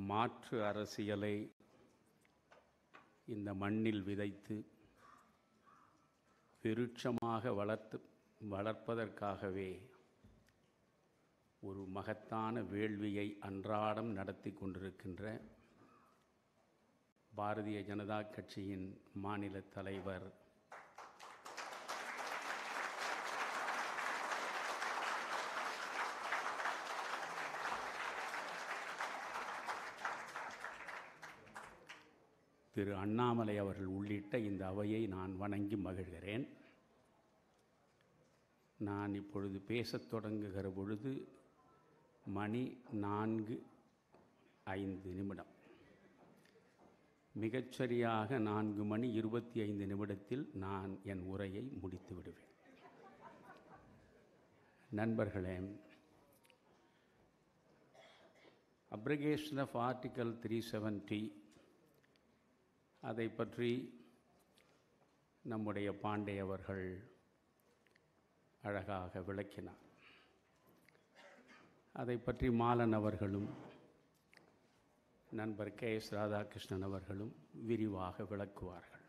மாற்று அரசியலை இந்த மண்ணில் விதைத்து விருட்சமாக வளர்ப்பதற்காகவே ஒரு மகத்தான வேள்வியை அன்றாடம் நடத்தி கொண்டிருக்கின்ற பாரதிய ஜனதா கட்சியின் மாநில தலைவர் திரு அண்ணாமலை அவர்கள் உள்ளிட்ட இந்த அவையை நான் வணங்கி மகிழ்கிறேன். நான் இப்பொழுது பேசத் தொடங்குகிற பொழுது மணி 4:05. மிகச்சரியாக 4:25 நான் என் உரையை முடித்து விடுவேன். நண்பர்களே, அப்ரிகேஷன் ஆஃப் ஆர்டிக்கல் 370 அதை பற்றி நம்முடைய பாண்டே அவர்கள் அழகாக விளக்கினார். அதை பற்றி மாலன் அவர்களும் நண்பர் KS ராதாகிருஷ்ணன் அவர்களும் விரிவாக விளக்குவார்கள்.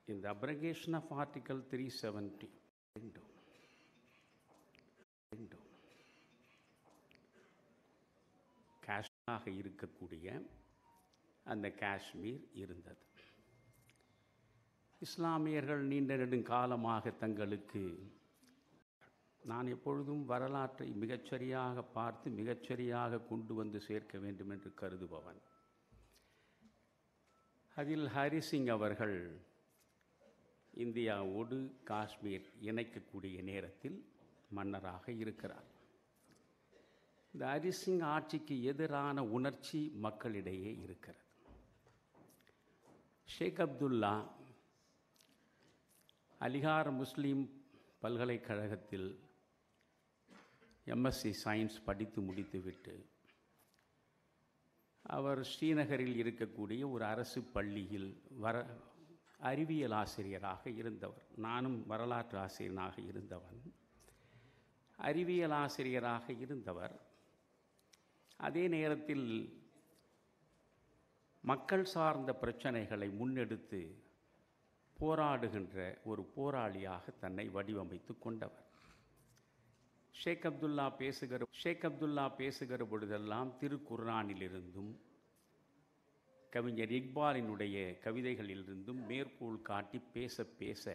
இந்த அப்ரிகேஷன் ஆஃப் ஆர்டிக்கல் 370 காஷ்மீராக இருக்கக்கூடிய அந்த காஷ்மீர் இருந்தது. இஸ்லாமியர்கள் நீண்ட நெடுங்காலமாக தங்களுக்கு, நான் எப்பொழுதும் வரலாற்றை மிகச்சரியாக பார்த்து மிகச்சரியாக கொண்டு வந்து சேர்க்க வேண்டும் என்று கருதுபவன். அதில் ஹரிசிங் அவர்கள் இந்தியாவோடு காஷ்மீர் இணைக்கக்கூடிய நேரத்தில் மன்னராக இருக்கிறார். இந்த ஹரிசிங் ஆட்சிக்கு எதிரான உணர்ச்சி மக்களிடையே இருக்கிறது. ஷேக் அப்துல்லா அலிகார் முஸ்லீம் பல்கலைக்கழகத்தில் MSc சயின்ஸ் படித்து முடித்துவிட்டு அவர் ஸ்ரீநகரில் இருக்கக்கூடிய ஒரு அரசு பள்ளியில் அறிவியல் ஆசிரியராக இருந்தவர். நானும் வரலாற்று ஆசிரியனாக இருந்தவன். அறிவியல் ஆசிரியராக இருந்தவர் அதே நேரத்தில் மக்கள் சார்ந்த பிரச்சனைகளை முன்னெடுத்து போராடுகின்ற ஒரு போராளியாக தன்னை வடிவமைத்து கொண்டவர். ஷேக் அப்துல்லா பேசுகிற பொழுதெல்லாம் திருக்குர்ஆனிலிருந்தும் கவிஞர் இக்பாலினுடைய கவிதைகளிலிருந்தும் மேற்கோள் காட்டி பேச பேச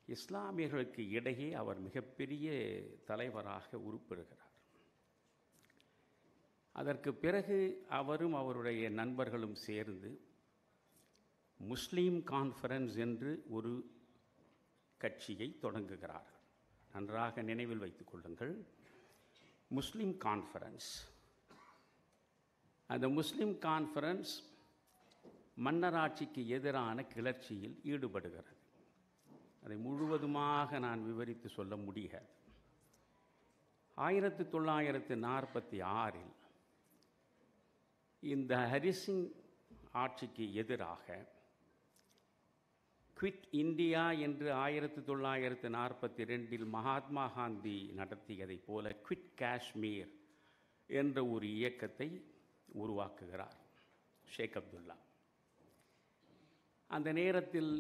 இஸ்லாமியர்களுக்கு இடையே அவர் மிகப்பெரிய தலைவராக உருப்பெறுகிறார். அதற்கு பிறகு அவரும் அவருடைய நண்பர்களும் சேர்ந்து முஸ்லீம் கான்ஃபரன்ஸ் என்று ஒரு கட்சியை தொடங்குகிறார்கள். நன்றாக நினைவில் வைத்துக் கொள்ளுங்கள், முஸ்லீம் கான்ஃபரன்ஸ். அந்த முஸ்லீம் கான்ஃபரன்ஸ் மன்னராட்சிக்கு எதிரான கிளர்ச்சியில் ஈடுபடுகிறது. அதை முழுவதுமாக நான் விவரித்து சொல்ல முடியாது. 1946 இந்த ஹரிசிங் ஆட்சிக்கு எதிராக குவிட் இந்தியா என்று 1942 மகாத்மா காந்தி நடத்தியதைப் போல குவிட் காஷ்மீர் என்ற ஒரு இயக்கத்தை உருவாக்குகிறார் ஷேக் அப்துல்லா. அந்த நேரத்தில்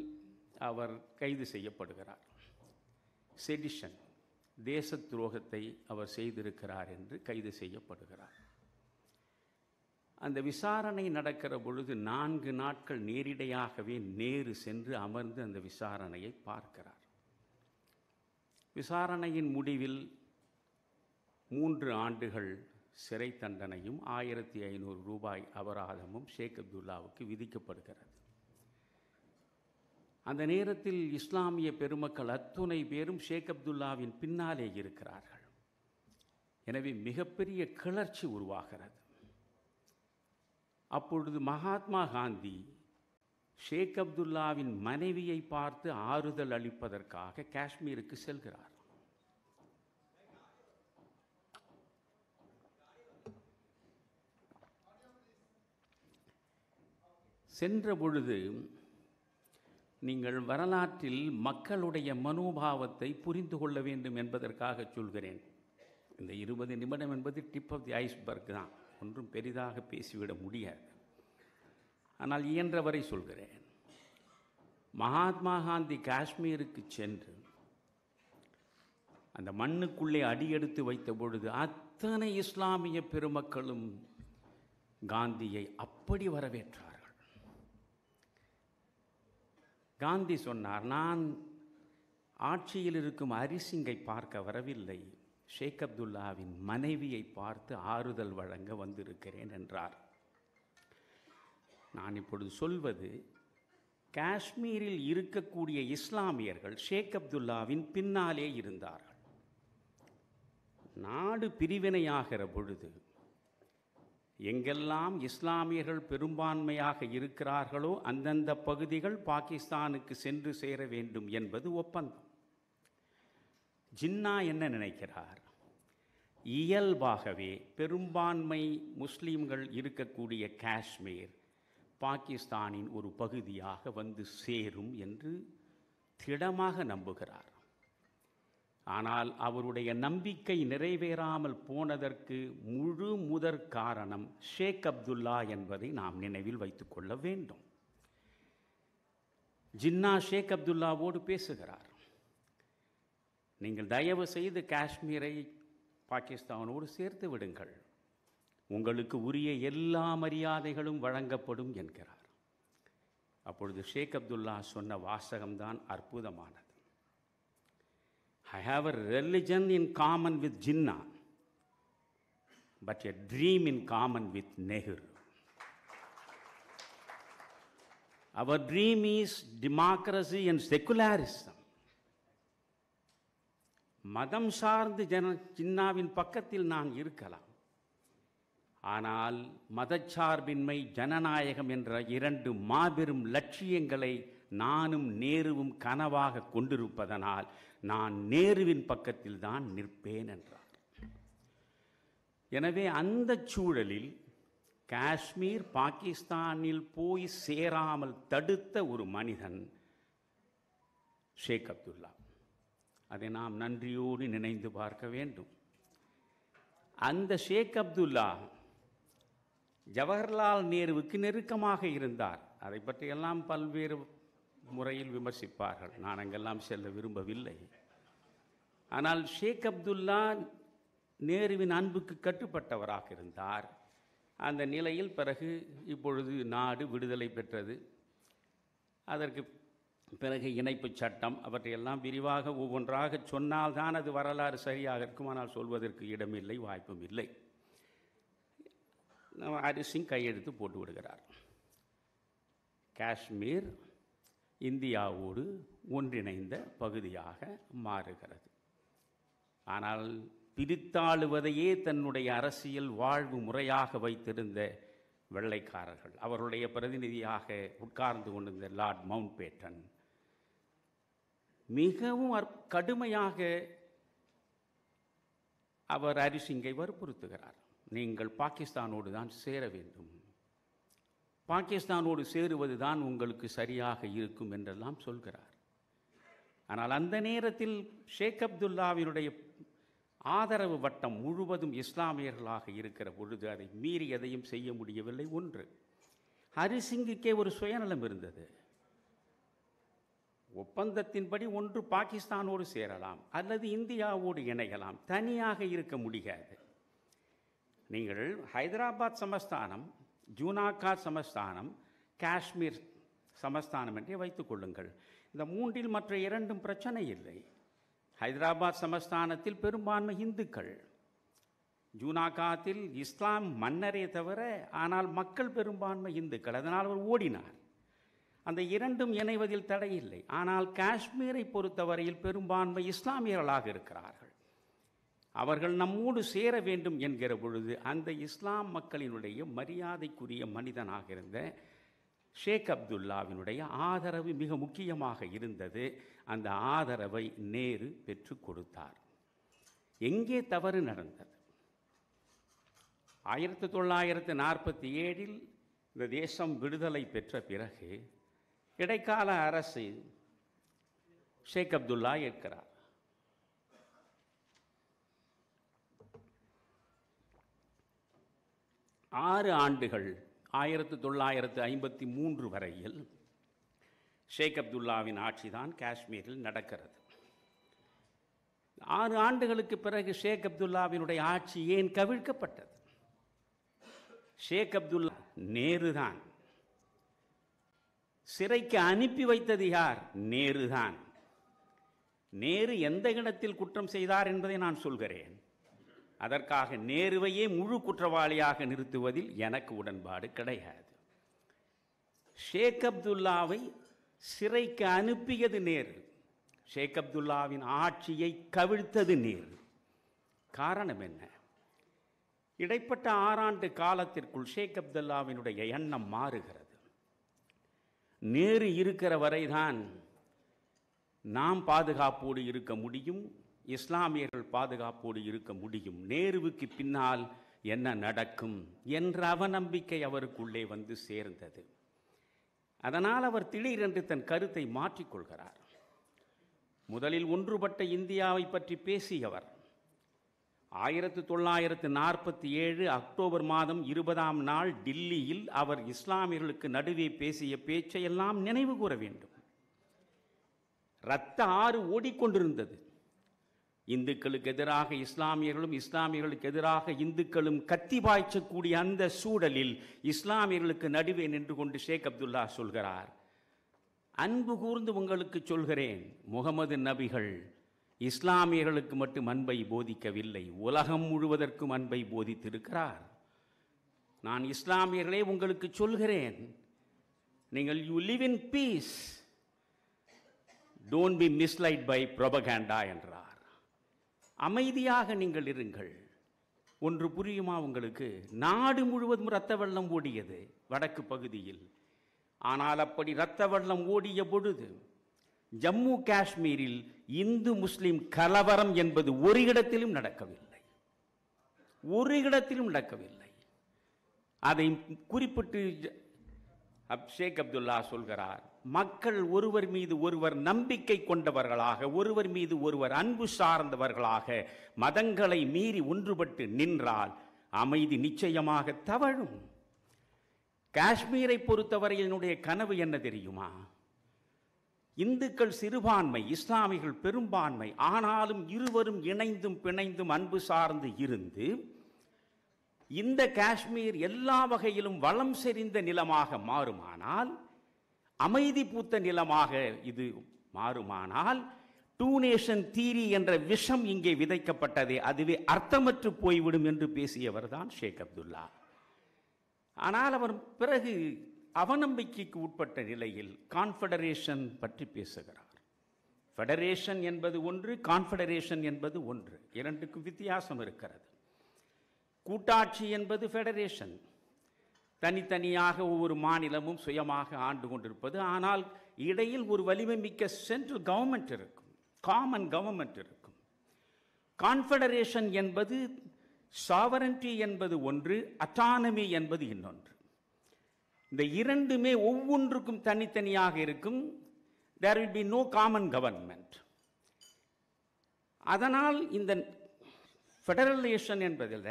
அவர் கைது செய்யப்படுகிறார். செடிஷன், தேச துரோகத்தை அவர் செய்திருக்கிறார் என்று கைது செய்யப்படுகிறார். அந்த விசாரணை நடக்கிற பொழுது 4 நாட்கள் நேரிடையாகவே நேரு சென்று அமர்ந்து அந்த விசாரணையை பார்க்கிறார். விசாரணையின் முடிவில் 3 ஆண்டுகள் சிறை தண்டனையும் 1500 ரூபாய் அபராதமும் ஷேக் அப்துல்லாவுக்கு விதிக்கப்படுகிறது. அந்த நேரத்தில் இஸ்லாமிய பெருமக்கள் அத்துணை பேரும் ஷேக் அப்துல்லாவின் பின்னாலே இருக்கிறார்கள். எனவே மிகப்பெரிய கிளர்ச்சி உருவாகிறது. அப்பொழுது மகாத்மா காந்தி ஷேக் அப்துல்லாவின் மனைவியை பார்த்து ஆறுதல் அளிப்பதற்காக காஷ்மீருக்கு செல்கிறார். சென்ற பொழுது நீங்கள் வரலாற்றில் மக்களுடைய மனோபாவத்தை புரிந்து கொள்ள வேண்டும் என்பதற்காக சொல்கிறேன். இந்த 20 நிமிடம் என்பது டிப் ஆஃப் தி ஐஸ்பர்க் தான், ஒன்றும் பெரிதாக பேசிவிட முடியாது. ஆனால் இயன்றவரை சொல்கிறேன். மகாத்மா காந்தி காஷ்மீருக்கு சென்று அந்த மண்ணுக்குள்ளே அடியெடுத்து வைத்த பொழுது அத்தனை இஸ்லாமிய பெருமக்களும் காந்தியை அப்படி வரவேற்றார்கள். காந்தி சொன்னார், நான் ஆட்சியில் இருக்கும் ஹரிசிங்கை பார்க்க வரவில்லை, ஷேக் அப்துல்லாவின் மனைவியை பார்த்து ஆறுதல் வழங்க வந்திருக்கிறேன் என்றார். நான் இப்பொழுது சொல்வது, காஷ்மீரில் இருக்கக்கூடிய இஸ்லாமியர்கள் ஷேக் அப்துல்லாவின் பின்னாலே இருந்தார்கள். நாடு பிரிவினையாகிற பொழுது எங்கெல்லாம் இஸ்லாமியர்கள் பெரும்பான்மையாக இருக்கிறார்களோ அந்தந்த பகுதிகள் பாகிஸ்தானுக்கு சென்று சேர வேண்டும் என்பது ஒப்பந்தம். ஜின்னா என்ன நினைக்கிறார்? இயல்பாகவே பெரும்பான்மை முஸ்லீம்கள் இருக்கக்கூடிய காஷ்மீர் பாகிஸ்தானின் ஒரு பகுதியாக வந்து சேரும் என்று திடமாக நம்புகிறார். ஆனால் அவருடைய நம்பிக்கை நிறைவேறாமல் போனதற்கு முழு முதற் காரணம் ஷேக் அப்துல்லா என்பதை நாம் நினைவில் வைத்துக்கொள்ள வேண்டும். ஜின்னா ஷேக் அப்துல்லாவோடு பேசுகிறார். நீங்கள் தயவு செய்து காஷ்மீரை பாகிஸ்தானோடு சேர்த்து விடுங்கள், உங்களுக்கு உரிய எல்லா மரியாதைகளும் வழங்கப்படும் என்கிறார். அப்பொழுது ஷேக் அப்துல்லா சொன்ன வாசகம்தான் அற்புதமானது. I have a religion in common with Jinnah, but a dream in common with Nehru. Our dream is democracy and secularism. மதம் சார்ந்து ஜின்னாவின் பக்கத்தில் நான் இருக்கலாம், ஆனால் மதச்சார்பின்மை, ஜனநாயகம் என்ற இரண்டு மாபெரும் லட்சியங்களை நானும் நேருவும் கனவாக கொண்டிருப்பதனால் நான் நேருவின் பக்கத்தில் தான் நிற்பேன் என்றார். எனவே அந்த சூழலில் காஷ்மீர் பாகிஸ்தானில் போய் சேராமல் தடுத்த ஒரு மனிதன் ஷேக் அப்துல்லா. அதை நாம் நன்றியோடு நினைந்து பார்க்க வேண்டும். அந்த ஷேக் அப்துல்லா ஜவஹர்லால் நேருவுக்கு நெருக்கமாக இருந்தார். அதை பற்றியெல்லாம் பல்வேறு முறையில் விமர்சிப்பார்கள், நான் அங்கெல்லாம் செல்ல விரும்பவில்லை. ஆனால் ஷேக் அப்துல்லா நேருவின் அன்புக்கு கட்டுப்பட்டவராக இருந்தார். அந்த நிலையில் பிறகு இப்பொழுது நாடு விடுதலை பெற்றது. அதற்கு பிறகு இணைப்பு சட்டம், அவற்றையெல்லாம் விரிவாக ஒவ்வொன்றாக சொன்னால்தான் அது வரலாறு சரியாக இருக்கும். ஆனால் சொல்வதற்கு இடமில்லை, வாய்ப்பும் இல்லை. ஹரிசிங் கையெழுத்து போட்டு விடுகிறார். காஷ்மீர் இந்தியாவோடு ஒன்றிணைந்த பகுதியாக மாறுகிறது. ஆனால் பிரித்தாளுவதையே தன்னுடைய அரசியல் வாழ்வு முறையாக வைத்திருந்த வெள்ளைக்காரர்கள், அவருடைய பிரதிநிதியாக உட்கார்ந்து கொண்டிருந்த லார்ட் மவுண்ட் பேட்டன் மிகவும் கடுமையாக அவர் ஹரிசிங்கை வற்புறுத்துகிறார். நீங்கள் பாகிஸ்தானோடு தான் சேர வேண்டும், பாகிஸ்தானோடு சேருவது தான் உங்களுக்கு சரியாக இருக்கும் என்றெல்லாம் சொல்கிறார். ஆனால் அந்த நேரத்தில் ஷேக் அப்துல்லாவினுடைய ஆதரவு வட்டம் முழுவதும் இஸ்லாமியர்களாக இருக்கிற பொழுது அதை மீறி எதையும் செய்ய முடியவில்லை. ஒன்று, ஹரிசிங்குக்கே ஒரு சுயநலம் இருந்தது. ஒப்பந்தத்தின்படி ஒன்று பாகிஸ்தானோடு சேரலாம் அல்லது இந்தியாவோடு இணையலாம், தனியாக இருக்க முடியாது. நீங்கள் ஹைதராபாத் சமஸ்தானம், ஜூனாகாத் சமஸ்தானம், காஷ்மீர் சமஸ்தானம் என்றே வைத்துக் கொள்ளுங்கள். இந்த மூன்றில் மற்ற இரண்டும் பிரச்சனை இல்லை. ஹைதராபாத் சமஸ்தானத்தில் பெரும்பான்மை இந்துக்கள், ஜூனாகாத்தில் இஸ்லாம் மன்னரே தவிர, ஆனால் மக்கள் பெரும்பான்மை இந்துக்கள். அதனால் அவர் ஓடினார். அந்த இரண்டும் இணைவதில் தடையில்லை. ஆனால் காஷ்மீரை பொறுத்தவரையில் பெரும்பான்மை இஸ்லாமியர்களாக இருக்கிறார்கள். அவர்கள் நம்மோடு சேர வேண்டும் என்கிற பொழுது அந்த இஸ்லாம் மக்களினுடைய மரியாதைக்குரிய மனிதனாக இருந்த ஷேக் அப்துல்லாவினுடைய ஆதரவு மிக முக்கியமாக இருந்தது. அந்த ஆதரவை நேரு பெற்றுக் கொடுத்தார். எங்கே தவறு நடந்தது? 1947 இந்த தேசம் விடுதலை பெற்ற பிறகு இடைக்கால அரசு ஷேக் அப்துல்லா ஏற்கிறார். 6 ஆண்டுகள் 1953 வரையில் ஷேக் அப்துல்லாவின் ஆட்சிதான் காஷ்மீரில் நடக்கிறது. 6 ஆண்டுகளுக்கு பிறகு ஷேக் அப்துல்லாவினுடைய ஆட்சி ஏன் கவிழ்க்கப்பட்டது? ஷேக் அப்துல்லா நேருதான். சிறைக்கு அனுப்பி வைத்தது யார்? நேருதான். நேரு எந்த இடத்தில் குற்றம் செய்தார் என்பதை நான் சொல்கிறேன். அதற்காக நேருவையே முழு குற்றவாளியாக நிறுத்துவதில் எனக்கு உடன்பாடு கிடையாது. ஷேக் அப்துல்லாவை சிறைக்கு அனுப்பியது நேரு. ஷேக் அப்துல்லாவின் ஆட்சியை கவிழ்த்தது நேரு. காரணம் என்ன? இடைப்பட்ட 6 ஆண்டு காலத்திற்குள் ஷேக் அப்துல்லாவினுடைய எண்ணம் மாறுகிறது. நேரு இருக்கிற வரைதான் நாம் பாதுகாப்போடு இருக்க முடியும், இஸ்லாமியர்கள் பாதுகாப்போடு இருக்க முடியும். நேருவுக்கு பின்னால் என்ன நடக்கும் என்ற அவநம்பிக்கை அவருக்குள்ளே வந்து சேர்ந்தது. அதனால் அவர் திடீரென்று தன் கருத்தை மாற்றிக்கொள்கிறார். முதலில் ஒன்றுபட்ட இந்தியாவை பற்றி பேசியவர் 1947 அக்டோபர் மாதம் 20ஆம் நாள் டில்லியில் அவர் இஸ்லாமியர்களுக்கு நடுவே பேசிய பேச்சையெல்லாம் நினைவு கூற வேண்டும். இரத்த ஆறு ஓடிக்கொண்டிருந்தது. இந்துக்களுக்கு எதிராக இஸ்லாமியர்களும், இஸ்லாமியர்களுக்கு எதிராக இந்துக்களும் கத்தி பாய்ச்சக்கூடிய அந்த சூழலில் இஸ்லாமியர்களுக்கு நடுவே நின்று கொண்டு ஷேக் அப்துல்லா சொல்கிறார், அன்பு கூர்ந்து உங்களுக்கு சொல்கிறேன், முகமது நபிகள் இஸ்லாமியர்களுக்கு மட்டும் அன்பை போதிக்கவில்லை, உலகம் முழுவதற்கும் அன்பை போதித்திருக்கிறார். நான் இஸ்லாமியர்களே உங்களுக்கு சொல்கிறேன், நீங்கள் you live in peace, don't be misled by propaganda என்றார். அமைதியாக நீங்கள் இருங்கள். ஒன்று புரியுமா உங்களுக்கு? நாடு முழுவதும் இரத்த வெள்ளம் ஓடியது வடக்கு பகுதியில். ஆனால் அப்படி இரத்த வெள்ளம் ஓடிய பொழுது ஜம்மு காஷ்மீரில் இந்து முஸ்லிம் கலவரம் என்பது ஒரு இடத்திலும் நடக்கவில்லை. ஒரு இடத்திலும் நடக்கவில்லை. அதை குறிப்பிட்டு ஷேக் அப்துல்லா சொல்கிறார், மக்கள் ஒருவர் மீது ஒருவர் நம்பிக்கை கொண்டவர்களாக, ஒருவர் மீது ஒருவர் அன்பு சார்ந்தவர்களாக மதங்களை மீறி ஒன்றுபட்டு நின்றால் அமைதி நிச்சயமாக தவழும். காஷ்மீரை பொறுத்தவரை என்னுடைய கனவு என்ன தெரியுமா? இந்துக்கள் சிறுபான்மை, இஸ்லாமியர்கள் பெரும்பான்மை. ஆனாலும் இருவரும் இணைந்தும் பிணைந்தும் அன்பு சார்ந்து இருந்து இந்த காஷ்மீர் எல்லா வகையிலும் வளம் செறிந்த நிலமாக மாறுமானால், அமைதி பூத்த நிலமாக இது மாறுமானால், டூ நேஷன் தீரி என்ற விஷம் இங்கே விதைக்கப்பட்டதே அதுவே அர்த்தமற்று போய்விடும் என்று பேசியவர் தான் ஷேக் அப்துல்லா. ஆனால் அவர் பிறகு அவநம்பிக்கைக்கு உட்பட்ட நிலையில் கான்ஃபெடரேஷன் பற்றி பேசுகிறார். ஃபெடரேஷன் என்பது ஒன்று, கான்ஃபெடரேஷன் என்பது ஒன்று. இரண்டுக்கும் வித்தியாசம் இருக்கிறது. கூட்டாட்சி என்பது ஃபெடரேஷன், தனித்தனியாக ஒவ்வொரு மாநிலமும் சுயமாக ஆண்டு கொண்டிருப்பது. ஆனால் இடையில் ஒரு வலிமை மிக்க சென்ட்ரல் கவர்மெண்ட் இருக்கும், காமன் கவர்மெண்ட் இருக்கும். கான்ஃபெடரேஷன் என்பது சாவரன்டி என்பது ஒன்று, அட்டானமி என்பது இன்னொன்று. இந்த இரண்டுமே ஒவ்வொன்றுக்கும் தனித்தனியாக இருக்கும். there will be no common government. அதனால் இந்த ஃபெடரலேஷன் என்பதில்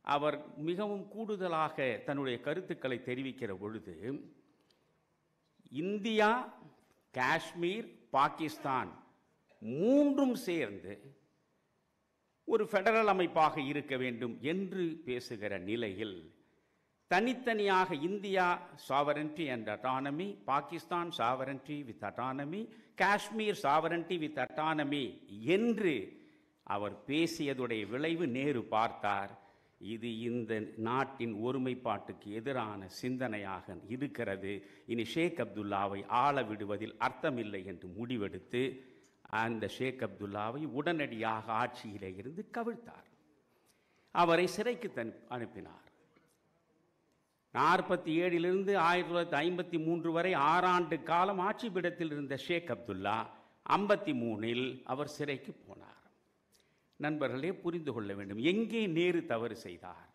அவர் மிகவும் கூடுதலாக தன்னுடைய கருத்துக்களை தெரிவிக்கிற பொழுது, இந்தியா, காஷ்மீர், பாகிஸ்தான் மூன்றும் சேர்ந்து ஒரு ஃபெடரல் அமைப்பாக இருக்க வேண்டும் என்று பேசுகிற நிலையில், தனித்தனியாக India sovereignty and autonomy, Pakistan sovereignty with autonomy, Kashmir sovereignty with autonomy என்று அவர் பேசியதுடைய விளைவு நேரு பார்த்தார், இது இந்த நாட்டின் ஒருமைப்பாட்டுக்கு எதிரான சிந்தனையாக இருக்கிறது, இனி ஷேக் அப்துல்லாவை ஆள விடுவதில் அர்த்தமில்லை என்று முடிவெடுத்து அந்த ஷேக் அப்துல்லாவை உடனடியாக ஆட்சியிலே இருந்து கவிழ்த்தார். அவரை சிறைக்கு அனுப்பினார். 47 1953 வரை 6 ஆண்டு காலம் ஆட்சி பீடத்தில் இருந்த ஷேக் அப்துல்லா 53 அவர் சிறைக்கு போனார். நண்பர்களே, புரிந்து கொள்ள வேண்டும், எங்கே நேரு தவறு செய்தார்?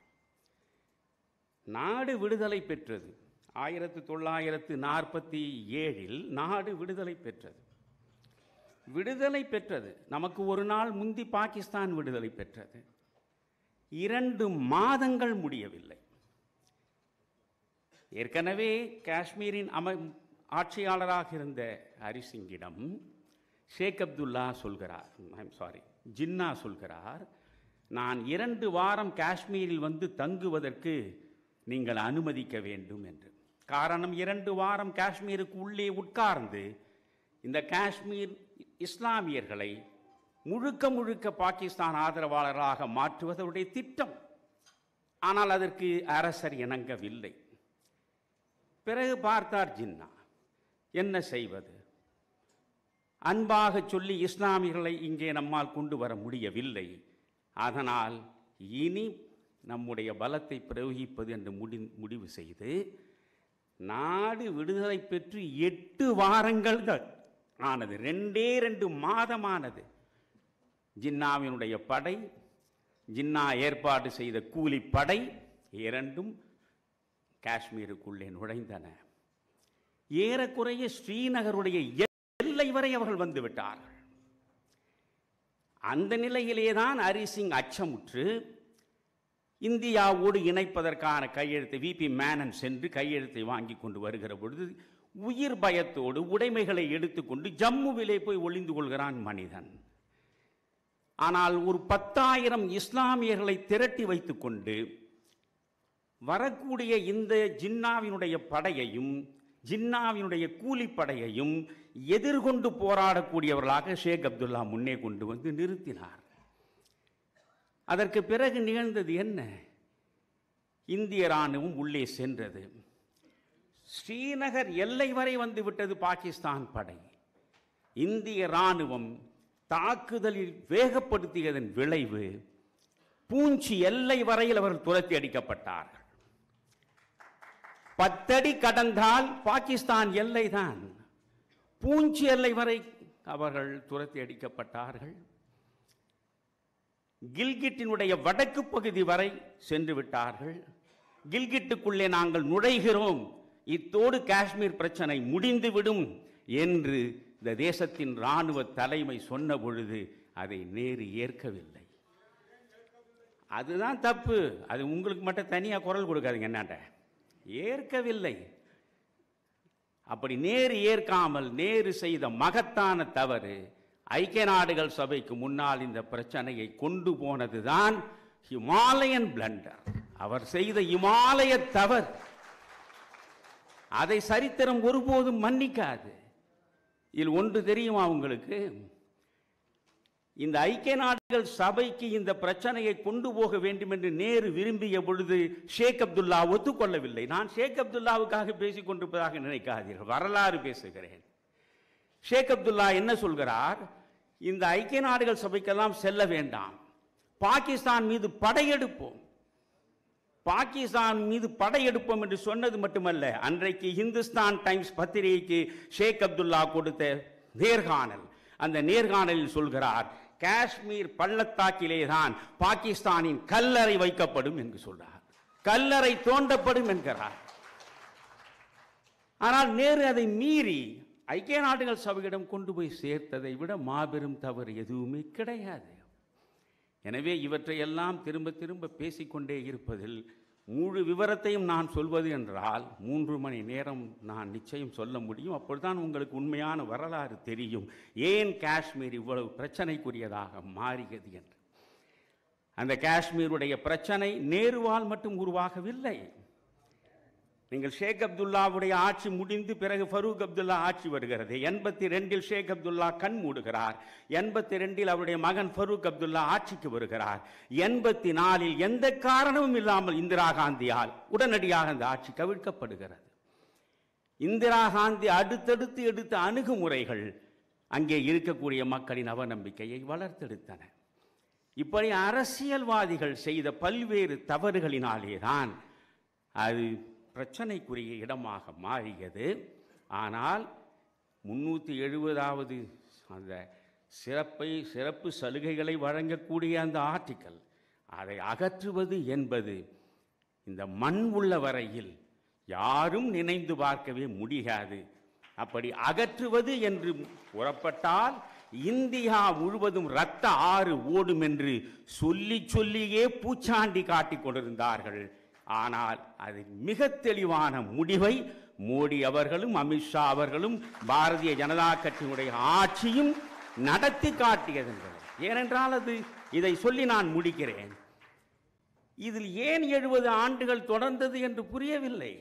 நாடு விடுதலை பெற்றது. 1947 நாடு விடுதலை பெற்றது. விடுதலை பெற்றது. நமக்கு ஒரு நாள் முந்தி பாகிஸ்தான் விடுதலை பெற்றது. 2 மாதங்கள் முடியவில்லை. ஏற்கனவே காஷ்மீரின் ஆட்சியாளராக இருந்த ஹரிசிங்கிடம் ஷேக் அப்துல்லா சொல்கிறார், ஜின்னா சொல்கிறார், நான் 2 வாரம் காஷ்மீரில் வந்து தங்குவதற்கு நீங்கள் அனுமதிக்க வேண்டும் என்று. காரணம், 2 வாரம் காஷ்மீருக்கு உள்ளே உட்கார்ந்து இந்த காஷ்மீர் இஸ்லாமியர்களை முழுக்க முழுக்க பாகிஸ்தான் ஆதரவாளராக மாற்றுவதனுடைய திட்டம். ஆனால் அதற்கு அரசர் இணங்கவில்லை. பிறகு பார்த்தார் ஜின்னா, என்ன செய்வது? அன்பாக சொல்லி இஸ்லாமியர்களை இங்கே நம்மால் கொண்டு வர முடியவில்லை. அதனால் இனி நம்முடைய பலத்தை பிரயோகிப்பது என்று முடிவு செய்து நாடு விடுதலை பெற்று 8 வாரங்கள் ஆனது, 2 மாதமானது. ஜின்னாவினுடைய படை, ஜின்னா ஏற்பாடு செய்த கூலிப்படை இரண்டும் காஷ்மீருக்குள்ளே நுழைந்தன. ஏறக்குறைய ஸ்ரீநகருடைய எல்லை வரை அவர்கள் வந்து விட்டார்கள். அந்த நிலையிலேதான் ஹரிசிங் அச்சமுற்று இந்தியாவோடு இணைப்பதற்கான கையெழுத்தை விபி மேனன் சென்று கையெழுத்தை வாங்கி கொண்டு வருகிற பொழுது உயிர் பயத்தோடு உடைமைகளை எடுத்துக்கொண்டு ஜம்முவிலே போய் ஒளிந்து கொள்கிறான் மனிதன். ஆனால் ஒரு 10,000 இஸ்லாமியர்களை திரட்டி வைத்துக்கொண்டு வரக்கூடிய இந்த ஜின்னாவினுடைய படையையும் ஜின்னாவினுடைய கூலிப்படையையும் எதிர்கொண்டு போராடக்கூடியவர்களாக ஷேக் அப்துல்லா முன்னே கொண்டு வந்து நிறுத்தினார். அதற்கு பிறகு நிகழ்ந்தது என்ன? இந்திய இராணுவம் உள்ளே சென்றது. ஸ்ரீநகர் எல்லை வரை வந்து விட்டது பாகிஸ்தான் படை. இந்திய இராணுவம் தாக்குதலில் வேகப்படுத்தியதன் விளைவு பூஞ்சி எல்லை வரையில் அவர்கள் துரத்தி அடிக்கப்பட்டார்கள். 10 அடி கடந்தால் பாகிஸ்தான் எல்லை தான். பூஞ்சி எல்லை வரை அவர்கள் துரத்தி அடிக்கப்பட்டார்கள். கில்கிட்டினுடைய வடக்கு பகுதி வரை சென்று விட்டார்கள். கில்கிட்டுக்குள்ளே நாங்கள் நுழைகிறோம், இத்தோடு காஷ்மீர் பிரச்சனை முடிந்துவிடும் என்று இந்த தேசத்தின் இராணுவ தலைமை சொன்ன பொழுது அதை நேரு ஏற்கவில்லை. அதுதான் தப்பு. அது உங்களுக்கு மட்டும் தனியாக குரல் கொடுக்காதுங்க, என்னாண்ட ஏற்கவில்லை. அப்படி நேரு ஏற்காமல் நேரு செய்த மகத்தான தவறு ஐக்கிய நாடுகள் சபைக்கு முன்னால் இந்த பிரச்சனையை கொண்டு போனதுதான் ஹிமாலயன் பிளண்டர். அவர் செய்த இமாலய தவறு. அதை சரித்திரம் ஒருபோதும் மன்னிக்காது. இதில் ஒன்று தெரியுமா உங்களுக்கு? இந்த ஐக்கிய நாடுகள் சபைக்கு இந்த பிரச்சனையை கொண்டு போக வேண்டும் என்று நேரு விரும்பிய பொழுது ஷேக் அப்துல்லா ஒத்துக்கொள்ளவில்லை. நான் ஷேக் அப்துல்லாவுக்காக பேசிக் கொண்டிருப்பதாக நினைக்காதீர்கள், வரலாறு பேசுகிறேன். ஷேக் அப்துல்லா என்ன சொல்கிறார்? இந்த ஐக்கிய நாடுகள் சபைக்கெல்லாம் செல்ல வேண்டாம், பாகிஸ்தான் மீது படையெடுப்போம். பாகிஸ்தான் மீது படையெடுப்போம் என்று சொன்னது மட்டுமல்ல, அன்றைக்கு இந்துஸ்தான் டைம்ஸ் பத்திரிகைக்கு ஷேக் அப்துல்லா கொடுத்த நேர்காணல், அந்த நேர்காணலில் சொல்கிறார், காஷ்மீர் பள்ளத்தாக்கிலே தான் பாகிஸ்தானின் கல்லறை வைக்கப்படும் என்று சொல்றார். கல்லறை தோண்டப்படும் என்கிறார். ஆனால் நேரு அதை மீறி ஐக்கிய நாடுகள் சபையிடம் கொண்டு போய் சேர்த்ததை விட மாபெரும் தவறு எதுவுமே கிடையாது. எனவே இவற்றையெல்லாம் திரும்ப திரும்ப பேசிக்கொண்டே இருப்பதில் முழு விவரத்தையும் நான் சொல்வது என்றால் 3 மணி நேரம் நான் நிச்சயம் சொல்ல முடியும். அப்பொழுதுதான் உங்களுக்கு உண்மையான வரலாறு தெரியும், ஏன் காஷ்மீர் இவ்வளவு பிரச்சனைக்குரியதாக மாறியது என்று. அந்த காஷ்மீருடைய பிரச்சனை நேருவால் மட்டும் உருவாகவில்லை. நீங்கள் ஷேக் அப்துல்லாவுடைய ஆட்சி முடிந்து பிறகு ஃபரூக் அப்துல்லா ஆட்சி வருகிறது. 82 ஷேக் அப்துல்லா கண் மூடுகிறார். 82 அவருடைய மகன் ஃபரூக் அப்துல்லா ஆட்சிக்கு வருகிறார். 84 எந்த காரணமும் இல்லாமல் இந்திரா காந்தியால் உடனடியாக அந்த ஆட்சி கவிழ்க்கப்படுகிறது. இந்திரா காந்தி அடுத்தடுத்து எடுத்த அணுகுமுறைகள் அங்கே இருக்கக்கூடிய மக்களின் அவநம்பிக்கையை வளர்த்தெடுத்தன. இப்படி அரசியல்வாதிகள் செய்த பல்வேறு தவறுகளினாலேதான் அது பிரச்சனைக்குரிய இடமாக மாறியது. ஆனால் 370வது அந்த சிறப்பு சலுகைகளை வழங்கக்கூடிய அந்த ஆர்டிக்கல், அதை அகற்றுவது என்பது இந்த மண் உள்ள வரையில் யாரும் நினைந்து பார்க்கவே முடியாது. அப்படி அகற்றுவது என்று புறப்பட்டால் இந்தியா முழுவதும் இரத்த ஆறு ஓடும் என்று சொல்லி சொல்லியே பூச்சாண்டி காட்டிக் கொண்டிருந்தார்கள் ஆனால் அது மிக தெளிவான முடிவை மோடி அவர்களும் அமித்ஷா அவர்களும் பாரதிய ஜனதா கட்சியினுடைய ஆட்சியும் நடத்தி காட்டியது. ஏனென்றால் இதை சொல்லி நான் முடிக்கிறேன். இதில் ஏன் 70 ஆண்டுகள் தொடர்ந்தது என்று புரியவில்லை.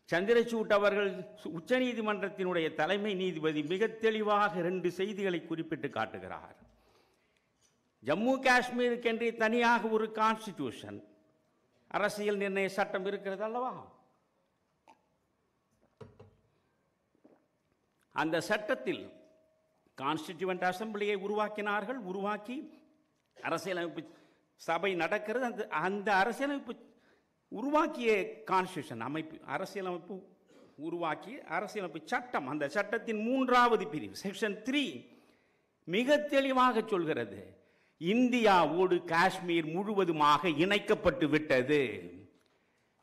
சந்திரசூட் அவர்கள் உச்சநீதிமன்றத்தினுடைய தலைமை நீதிபதி மிக தெளிவாக 2 செய்திகளை குறிப்பிட்டு காட்டுகிறார். ஜம்மு காஷ்மீருக்கென்று தனியாக ஒரு கான்ஸ்டிடியூஷன், அரசியல் நிர்ணய சட்டம் இருக்கிறது அல்லவா? அந்த சட்டத்தில் கான்ஸ்டிடியூவன்ட் அசம்பிளியை உருவாக்கினார்கள். உருவாக்கி அரசியலமைப்பு சபை நடக்கிறது. அந்த அரசியலமைப்பு உருவாக்கிய கான்ஸ்டிடியூஷன் அமைப்பு, அரசியலமைப்பு உருவாக்கிய அரசியலமைப்பு சட்டம், அந்த சட்டத்தின் 3வது பிரிவு செக்ஷன் 3 மிக தெளிவாக சொல்கிறது, இந்தியாவோடு காஷ்மீர் முழுவதுமாக இணைக்கப்பட்டு விட்டது.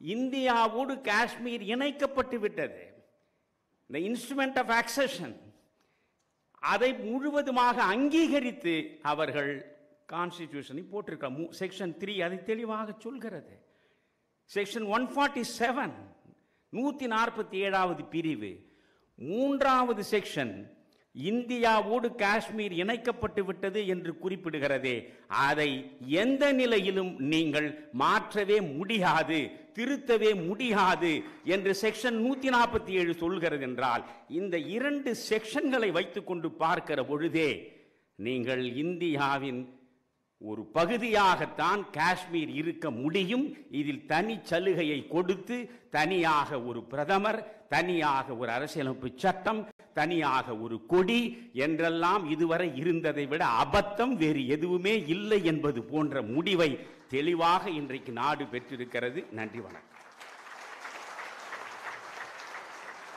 இந்தியாவோடு காஷ்மீர் இணைக்கப்பட்டு விட்டது. இந்த இன்ஸ்ட்ருமெண்ட் ஆஃப் அக்செஷன் அதை முழுவதுமாக அங்கீகரித்து அவர்கள் கான்ஸ்டிடியூஷனை போட்டிருக்காங்க. செக்ஷன் 3 அதை தெளிவாக சொல்கிறது. செக்ஷன் 147 147வது பிரிவு 3வது செக்ஷன் இந்தியாவோடு காஷ்மீர் இணைக்கப்பட்டு விட்டது என்று குறிப்பிடுகிறதே, அதை எந்த நிலையிலும் நீங்கள் மாற்றவே முடியாது, திருத்தவே முடியாது என்று செக்ஷன் 147 சொல்கிறது. என்றால் இந்த 2 செக்ஷன்களை வைத்துக்கொண்டு பார்க்கிற பொழுதே நீங்கள் இந்தியாவின் ஒரு பகுதியாகத்தான் காஷ்மீர் இருக்க முடியும். இதில் தனி சலுகையை கொடுத்து தனியாக ஒரு பிரதமர், தனியாக ஒரு அரசியலமைப்பு சட்டம், தனியாக ஒரு கொடி என்றெல்லாம் இதுவரை இருந்ததை விட அபத்தம் வேறு எதுவுமே இல்லை என்பது போன்ற முடிவை தெளிவாக இன்றைக்கு நாடு பெற்றிருக்கிறது. நன்றி, வணக்கம்.